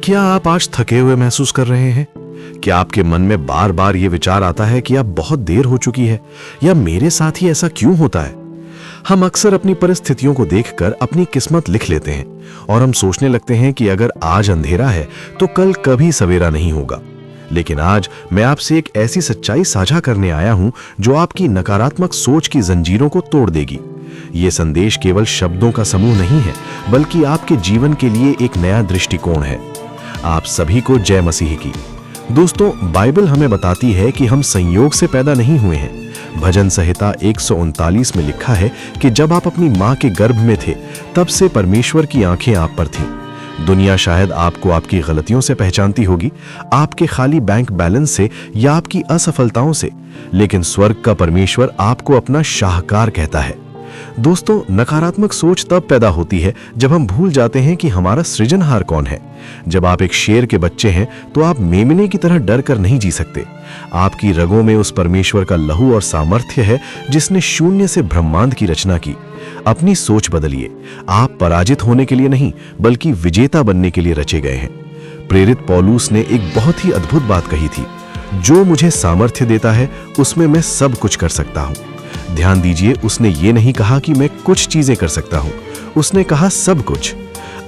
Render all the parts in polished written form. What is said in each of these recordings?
क्या आप आज थके हुए महसूस कर रहे हैं? क्या आपके मन में बार बार ये विचार आता है कि अब बहुत देर हो चुकी है, या मेरे साथ ही ऐसा क्यों होता है? हम अक्सर अपनी परिस्थितियों को देखकर अपनी किस्मत लिख लेते हैं और हम सोचने लगते हैं कि अगर आज अंधेरा है तो कल कभी सवेरा नहीं होगा। लेकिन आज मैं आपसे एक ऐसी सच्चाई साझा करने आया हूं जो आपकी नकारात्मक सोच की जंजीरों को तोड़ देगी। ये संदेश केवल शब्दों का समूह नहीं है, बल्कि आपके जीवन के लिए एक नया दृष्टिकोण है। आप सभी को जय मसीह की। दोस्तों, बाइबल हमें बताती है कि हम संयोग से पैदा नहीं हुए हैं। भजन संहिता 139 में लिखा है कि जब आप अपनी मां के गर्भ में थे, तब से परमेश्वर की आंखें आप पर थीं। दुनिया शायद आपको आपकी गलतियों से पहचानती होगी, आपके खाली बैंक बैलेंस से या आपकी असफलताओं से, लेकिन स्वर्ग का परमेश्वर आपको अपना शाहकार कहता है। दोस्तों, नकारात्मक सोच तब पैदा होती है जब हम भूल जाते हैं कि हमारा सृजनहार कौन है। जब आप एक शेर के बच्चे हैं तो आप मेमने की तरह डर कर नहीं जी सकते। आपकी रगों में उस परमेश्वर का लहू और सामर्थ्य है जिसने शून्य से ब्रह्मांड की रचना की। अपनी सोच बदलिए। आप पराजित होने के लिए नहीं, बल्कि विजेता बनने के लिए रचे गए हैं। प्रेरित पौलुस ने एक बहुत ही अद्भुत बात कही थी, जो मुझे सामर्थ्य देता है उसमें मैं सब कुछ कर सकता हूं। ध्यान दीजिए, उसने ये नहीं कहा कि मैं कुछ चीजें कर सकता हूं, उसने कहा सब कुछ।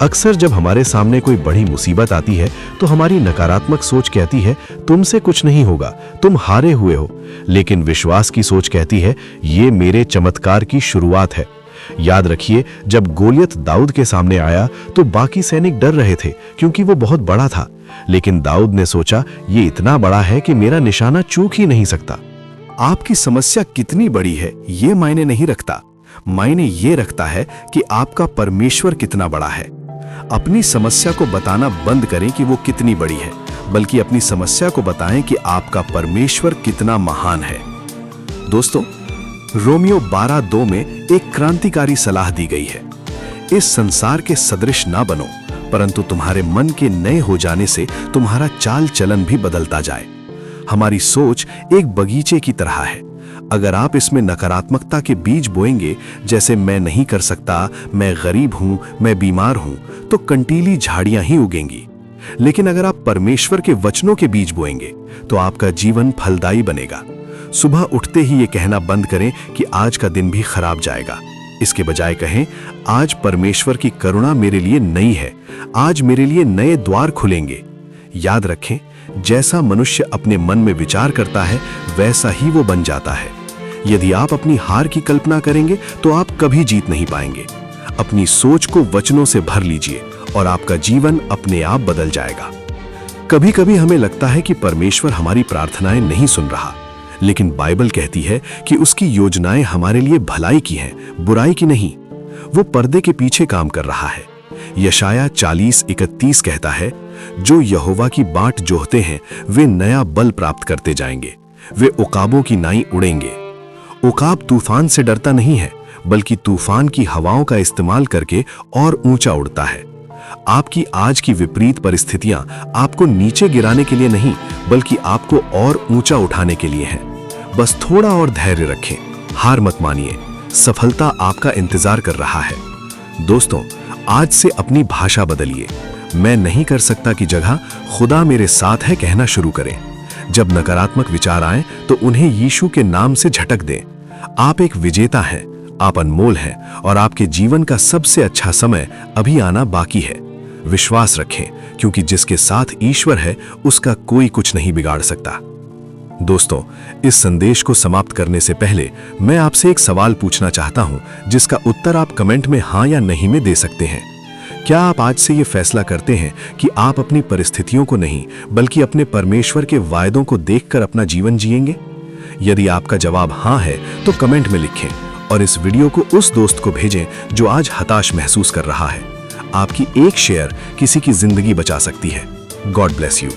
अक्सर जब हमारे सामने कोई बड़ी मुसीबत आती है तो हमारी नकारात्मक सोच कहती है तुमसे कुछ नहीं होगा, तुम हारे हुए हो। लेकिन विश्वास की सोच कहती है ये मेरे चमत्कार की शुरुआत है। याद रखिए, जब गोलियत दाऊद के सामने आया तो बाकी सैनिक डर रहे थे क्योंकि वो बहुत बड़ा था। लेकिन दाऊद ने सोचा ये इतना बड़ा है कि मेरा निशाना चूक ही नहीं सकता। आपकी समस्या कितनी बड़ी है ये मायने नहीं रखता, मायने ये रखता है कि आपका परमेश्वर कितना बड़ा है। अपनी समस्या को बताना बंद करें कि वो कितनी बड़ी है, बल्कि अपनी समस्या को बताएं कि आपका परमेश्वर कितना महान है। दोस्तों, रोमियो 12:2 में एक क्रांतिकारी सलाह दी गई है, इस संसार के सदृश ना बनो, परंतु तुम्हारे मन के नए हो जाने से तुम्हारा चाल चलन भी बदलता जाए। हमारी सोच एक बगीचे की तरह है। अगर आप इसमें नकारात्मकता के बीज बोएंगे, जैसे मैं नहीं कर सकता, मैं गरीब हूं, मैं बीमार हूं, तो कंटीली झाड़ियां ही उगेंगी। लेकिन अगर आप परमेश्वर के वचनों के बीज बोएंगे तो आपका जीवन फलदायी बनेगा। सुबह उठते ही ये कहना बंद करें कि आज का दिन भी खराब जाएगा। इसके बजाय कहें, आज परमेश्वर की करुणा मेरे लिए नई है, आज मेरे लिए नए द्वार खुलेंगे। याद रखें, जैसा मनुष्य अपने मन में विचार करता है वैसा ही वो बन जाता है। यदि आप अपनी हार की कल्पना करेंगे तो आप कभी जीत नहीं पाएंगे। अपनी सोच को वचनों से भर लीजिए और आपका जीवन अपने आप बदल जाएगा। कभी कभी हमें लगता है कि परमेश्वर हमारी प्रार्थनाएं नहीं सुन रहा, लेकिन बाइबल कहती है कि उसकी योजनाएं हमारे लिए भलाई की हैं, बुराई की नहीं। वो पर्दे के पीछे काम कर रहा है। यशाया 40:31 कहता है, जो यहोवा की बाट जोहते हैं वे नया बल प्राप्त करते जाएंगे, वे उकाबों की नाई उड़ेंगे। उकाब तूफान से डरता नहीं है, बल्कि तूफान की हवाओं का इस्तेमाल करके और ऊंचा उड़ता है। आपकी आज की विपरीत परिस्थितियां आपको नीचे गिराने के लिए नहीं, बल्कि आपको और ऊंचा उठाने के लिए हैं। बस थोड़ा और धैर्य रखें, हार मत मानिए, सफलता आपका इंतजार कर रहा है। दोस्तों, आज से अपनी भाषा बदलिए। मैं नहीं कर सकता की जगह खुदा मेरे साथ है कहना शुरू करें। जब नकारात्मक विचार आए तो उन्हें यीशु के नाम से झटक दें। आप एक विजेता हैं, आप अनमोल हैं और आपके जीवन का सबसे अच्छा समय अभी आना बाकी है। विश्वास रखें, क्योंकि जिसके साथ ईश्वर है उसका कोई कुछ नहीं बिगाड़ सकता। दोस्तों, इस संदेश को समाप्त करने से पहले मैं आपसे एक सवाल पूछना चाहता हूं, जिसका उत्तर आप कमेंट में हां या नहीं में दे सकते हैं। क्या आप आज से ये फैसला करते हैं कि आप अपनी परिस्थितियों को नहीं, बल्कि अपने परमेश्वर के वायदों को देखकर अपना जीवन जिएंगे? यदि आपका जवाब हां है तो कमेंट में लिखें और इस वीडियो को उस दोस्त को भेजें जो आज हताश महसूस कर रहा है। आपकी एक शेयर किसी की जिंदगी बचा सकती है। God bless you.